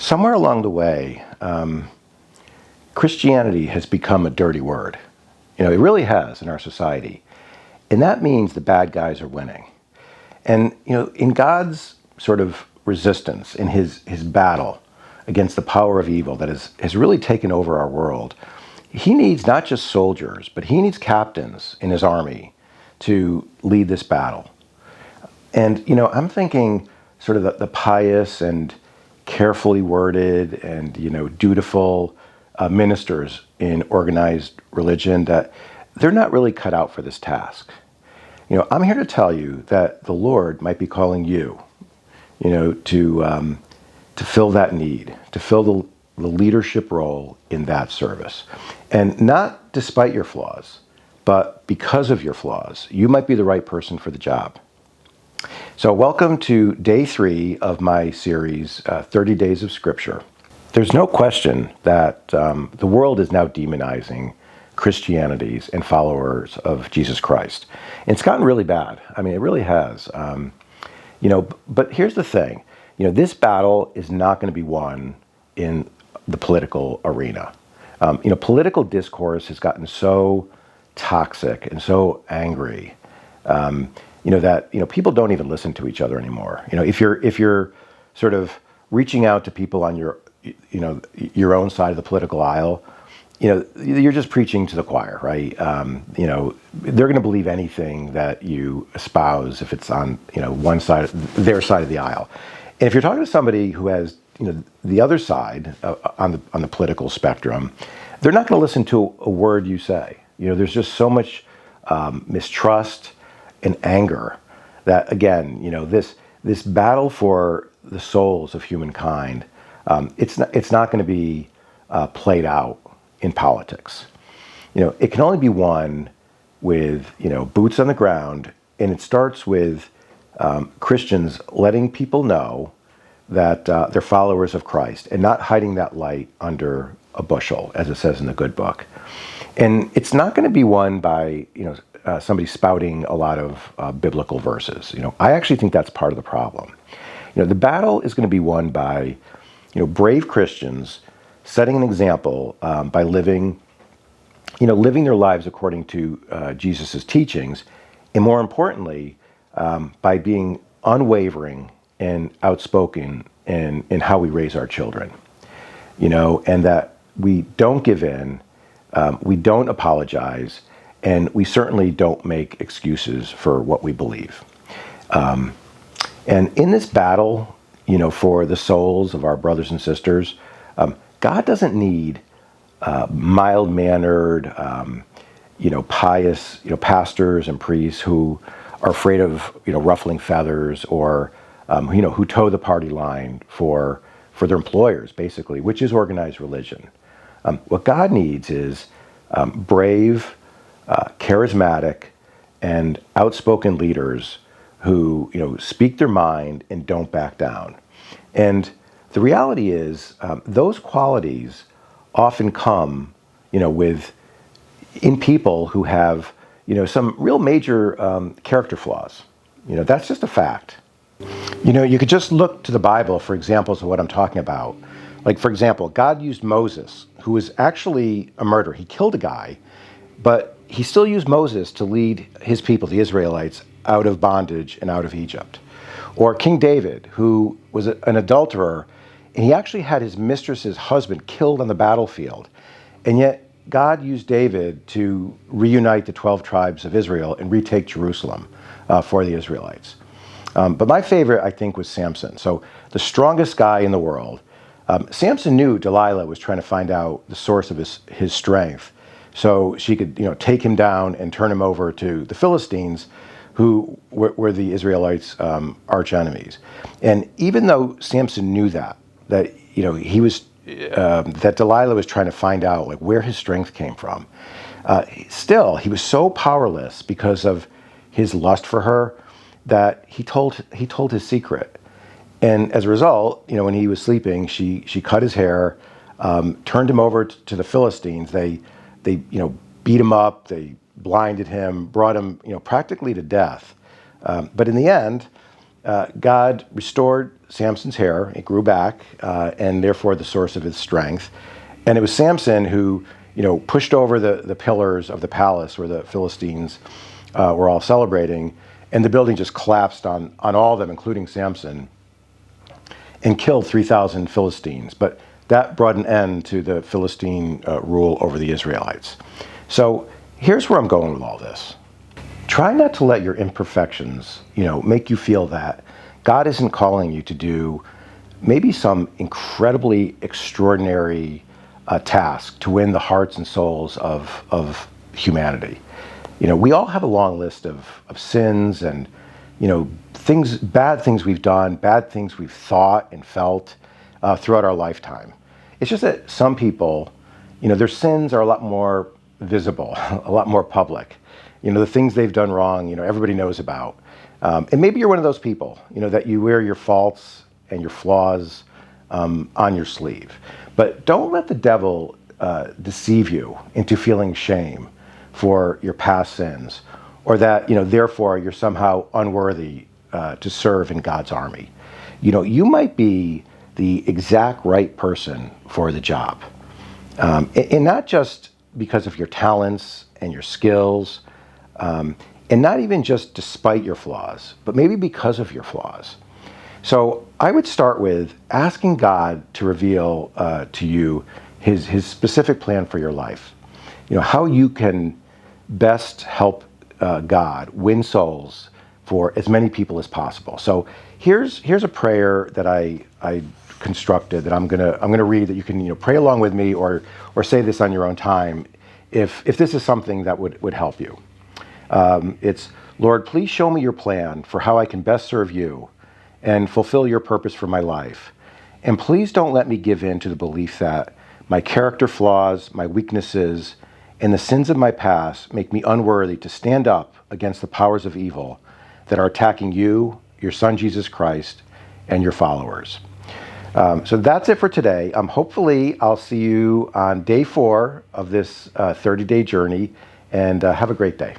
Somewhere along the way, Christianity has become a dirty word. It really has in our society. And that means the bad guys are winning. And, in God's sort of resistance, in his battle against the power of evil that has really taken over our world, he needs not just soldiers, but he needs captains in his army to lead this battle. And, I'm thinking sort of the pious and carefully worded and, dutiful ministers in organized religion, that they're not really cut out for this task. I'm here to tell you that the Lord might be calling you, to fill that need, to fill the leadership role in that service. And not despite your flaws, but because of your flaws, you might be the right person for the job. So welcome to day 3 of my series, 30 Days of Scripture. There's no question that the world is now demonizing Christianities and followers of Jesus Christ. And it's gotten really bad. I mean, it really has. But here's the thing. This battle is not going to be won in the political arena. Political discourse has gotten so toxic and so angry, that people don't even listen to each other anymore. If you're sort of reaching out to people on your own side of the political aisle, you're just preaching to the choir, right? They're going to believe anything that you espouse if it's on one side, their side of the aisle. And if you're talking to somebody who has the other side on the political spectrum, they're not going to listen to a word you say. There's just so much mistrust and anger that, again, this battle for the souls of humankind, it's not going to be played out in politics. It can only be won with boots on the ground, and it starts with Christians letting people know that they're followers of Christ and not hiding that light under a bushel, as it says in the good book. And it's not going to be won by somebody spouting a lot of biblical verses. I actually think that's part of the problem. The battle is going to be won by brave Christians setting an example by living their lives according to Jesus' teachings, and more importantly, by being unwavering and outspoken in how we raise our children. And that we don't give in, we don't apologize, and we certainly don't make excuses for what we believe. And in this battle, for the souls of our brothers and sisters, God doesn't need mild-mannered, pious, pastors and priests who are afraid of, ruffling feathers, or, who toe the party line for their employers, basically, which is organized religion. What God needs is brave, charismatic, and outspoken leaders who, speak their mind and don't back down. And the reality is, those qualities often come, in people who have, some real major character flaws. That's just a fact. You could just look to the Bible for examples of what I'm talking about. Like, for example, God used Moses, who was actually a murderer. He killed a guy, but he still used Moses to lead his people, the Israelites, out of bondage and out of Egypt. Or King David, who was an adulterer, and he actually had his mistress's husband killed on the battlefield. And yet God used David to reunite the 12 tribes of Israel and retake Jerusalem for the Israelites. But my favorite, I think, was Samson. So the strongest guy in the world. Samson knew Delilah was trying to find out the source of his strength, so she could take him down and turn him over to the Philistines, who were the Israelites' arch enemies. And even though Samson knew that he was that Delilah was trying to find out where his strength came from, still he was so powerless because of his lust for her that he told his secret. And as a result, when he was sleeping, she cut his hair, turned him over to the Philistines. They beat him up, they blinded him, brought him practically to death. But in the end, God restored Samson's hair. It grew back, and therefore the source of his strength. And it was Samson who, pushed over the pillars of the palace where the Philistines were all celebrating, and the building just collapsed on all of them, including Samson, and killed 3,000 Philistines. But that brought an end to the Philistine rule over the Israelites. So here's where I'm going with all this. Try not to let your imperfections, make you feel that God isn't calling you to do maybe some incredibly extraordinary task to win the hearts and souls of humanity. We all have a long list of sins and, bad things we've done, bad things we've thought and felt throughout our lifetime. It's just that some people, their sins are a lot more visible, a lot more public. The things they've done wrong, everybody knows about. And maybe you're one of those people, that you wear your faults and your flaws on your sleeve. But don't let the devil deceive you into feeling shame for your past sins, or that, therefore you're somehow unworthy to serve in God's army. You might be the exact right person for the job. And not just because of your talents and your skills, and not even just despite your flaws, but maybe because of your flaws. So I would start with asking God to reveal to you his specific plan for your life. How you can best help God win souls for as many people as possible. So here's a prayer that I constructed that I'm gonna read, that you can pray along with me, or say this on your own time if this is something that would help you. It's, Lord, please show me your plan for how I can best serve you and fulfill your purpose for my life. And please don't let me give in to the belief that my character flaws, my weaknesses, and the sins of my past make me unworthy to stand up against the powers of evil that are attacking you, your Son, Jesus Christ, and your followers. So that's it for today. Hopefully I'll see you on day 4 of this 30-day journey, and have a great day.